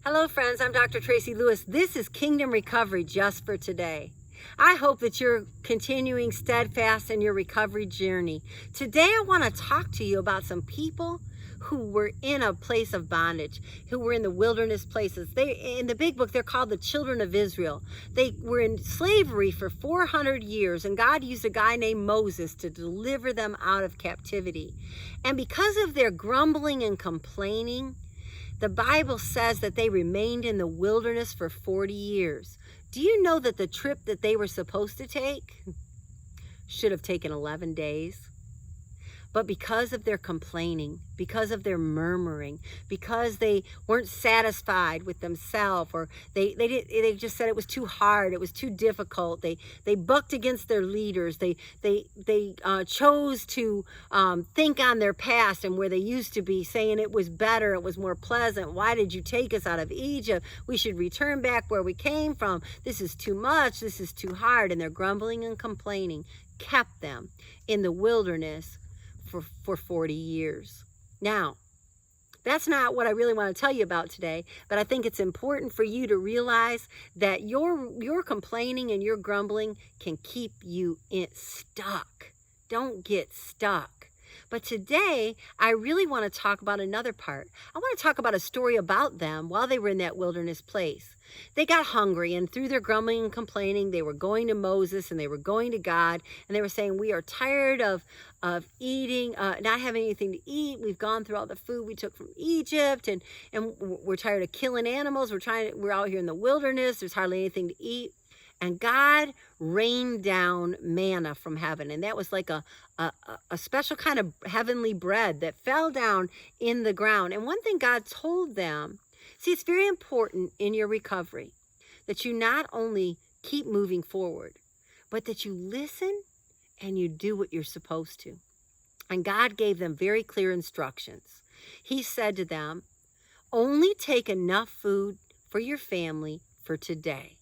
Hello friends, I'm Dr. Tracy Lewis. This is Kingdom Recovery just for today. I hope that you're continuing steadfast in your recovery journey. Today I want to talk to you about some people who were in a place of bondage, who were in the wilderness places. In the big book, they're called the children of Israel. They were in slavery for 400 years, and God used a guy named Moses to deliver them out of captivity. And because of their grumbling and complaining, the Bible says that they remained in the wilderness for 40 years. Do you know that the trip that they were supposed to take should have taken 11 days? But because of their complaining, because of their murmuring, because they weren't satisfied with themselves, or they just said it was too hard, it was too difficult. They bucked against their leaders. They chose to think on their past and where they used to be, saying it was better, it was more pleasant. Why did you take us out of Egypt? We should return back where we came from. This is too much. This is too hard. And their grumbling and complaining kept them in the wilderness for 40 years. Now, that's not what I really want to tell you about today, but I think it's important for you to realize that your complaining and your grumbling can keep you stuck. Don't get stuck. But today, I really want to talk about another part. I want to talk about a story about them while they were in that wilderness place. They got hungry, and through their grumbling and complaining, they were going to Moses and they were going to God, and they were saying, we are tired of eating, not having anything to eat. We've gone through all the food we took from Egypt, and we're tired of killing animals. We're out here in the wilderness. There's hardly anything to eat. And God rained down manna from heaven. And that was like a special kind of heavenly bread that fell down in the ground. And one thing God told them, see, it's very important in your recovery that you not only keep moving forward, but that you listen and you do what you're supposed to. And God gave them very clear instructions. He said to them, only take enough food for your family for today.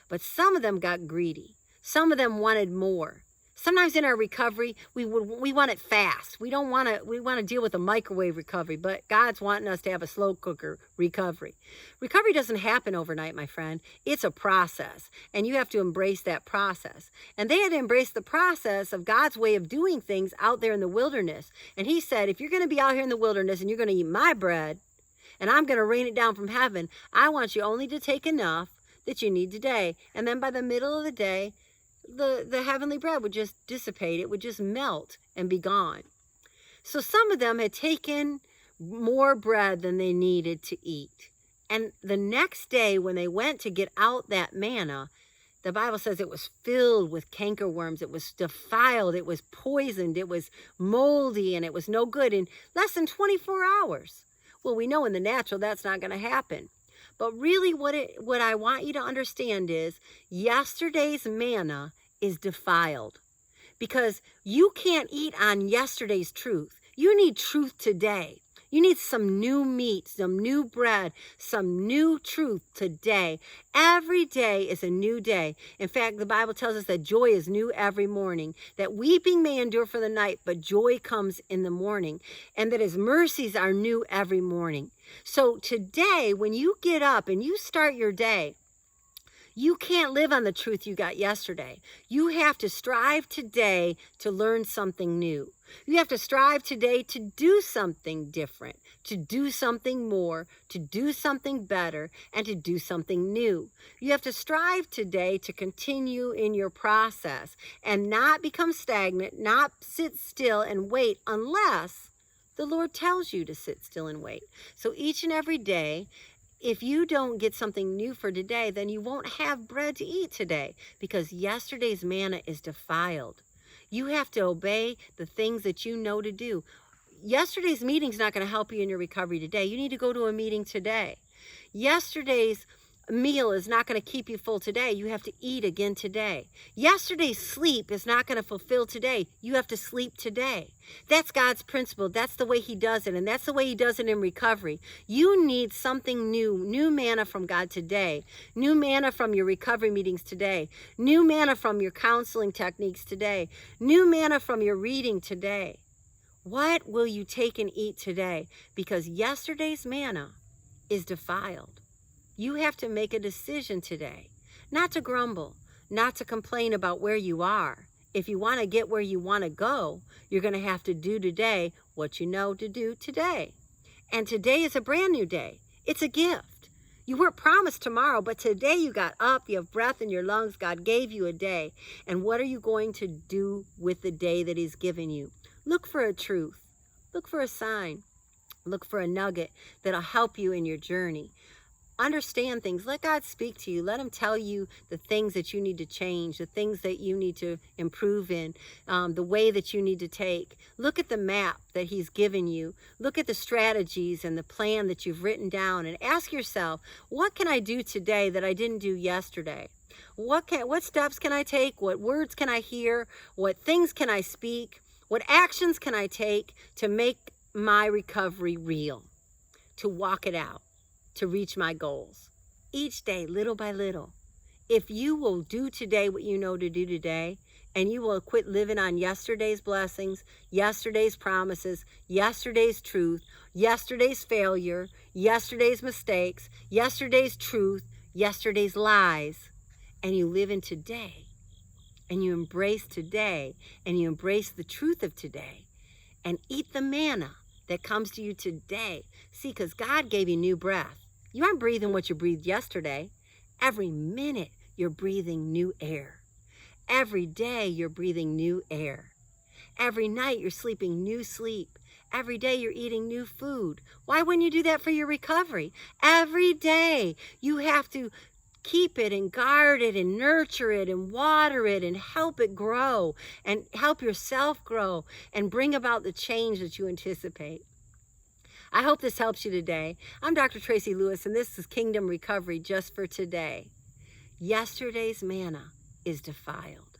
But some of them got greedy. Some of them wanted more. Sometimes in our recovery, we want it fast. We want to deal with a microwave recovery, but God's wanting us to have a slow cooker recovery. Recovery doesn't happen overnight, my friend. It's a process, and you have to embrace that process. And they had to embrace the process of God's way of doing things out there in the wilderness. And he said, if you're going to be out here in the wilderness and you're going to eat my bread, and I'm going to rain it down from heaven, I want you only to take enough that you need today. And then by the middle of the day, the heavenly bread would just dissipate. It would just melt and be gone. So some of them had taken more bread than they needed to eat. And the next day when they went to get out that manna, the Bible says it was filled with cankerworms. It was defiled. It was poisoned. It was moldy, and it was no good in less than 24 hours. Well, we know in the natural that's not going to happen. But really what I want you to understand is yesterday's manna is defiled, because you can't eat on yesterday's truth. You need truth today. You need some new meat, some new bread, some new truth today. Every day is a new day. In fact, the Bible tells us that joy is new every morning, that weeping may endure for the night, but joy comes in the morning, and that his mercies are new every morning. So today, when you get up and you start your day, you can't live on the truth you got yesterday. You have to strive today to learn something new. You have to strive today to do something different, to do something more, to do something better, and to do something new. You have to strive today to continue in your process and not become stagnant, not sit still and wait unless the Lord tells you to sit still and wait. So each and every day, if you don't get something new for today, then you won't have bread to eat today, because yesterday's manna is defiled. You have to obey the things that you know to do. Yesterday's meeting's not going to help you in your recovery today. You need to go to a meeting today. Yesterday's meal is not going to keep you full today. You have to eat again today. Yesterday's sleep is not going to fulfill today. You have to sleep today. That's God's principle. That's the way he does it, and that's the way he does it in recovery. You need something new manna from God today, new manna from your recovery meetings today, new manna from your counseling techniques today, new manna from your reading today. What will you take and eat today? Because yesterday's manna is defiled. You have to make a decision today, not to grumble, not to complain about where you are. If you want to get where you want to go, you're going to have to do today what you know to do today. And today is a brand new day. It's a gift. You weren't promised tomorrow, but today you got up, you have breath in your lungs. God gave you a day. And what are you going to do with the day that He's given you? Look for a truth. Look for a sign. Look for a nugget that'll help you in your journey. Understand things. Let God speak to you. Let Him tell you the things that you need to change, the things that you need to improve in, the way that you need to take. Look at the map that He's given you. Look at the strategies and the plan that you've written down, and ask yourself, what can I do today that I didn't do yesterday? What steps can I take? What words can I hear? What things can I speak? What actions can I take to make my recovery real, to walk it out, to reach my goals? Each day, little by little. If you will do today what you know to do today, and you will quit living on yesterday's blessings, yesterday's promises, yesterday's truth, yesterday's failure, yesterday's mistakes, yesterday's truth, yesterday's lies, and you live in today, and you embrace today, and you embrace the truth of today, and eat the manna that comes to you today. See, because God gave you new breath. You aren't breathing what you breathed yesterday. Every minute, you're breathing new air. Every day, you're breathing new air. Every night, you're sleeping new sleep. Every day, you're eating new food. Why wouldn't you do that for your recovery? Every day, you have to keep it and guard it and nurture it and water it and help it grow and help yourself grow and bring about the change that you anticipate. I hope this helps you today. I'm Dr. Tracy Lewis, and this is Kingdom Recovery just for today. Yesterday's manna is defiled.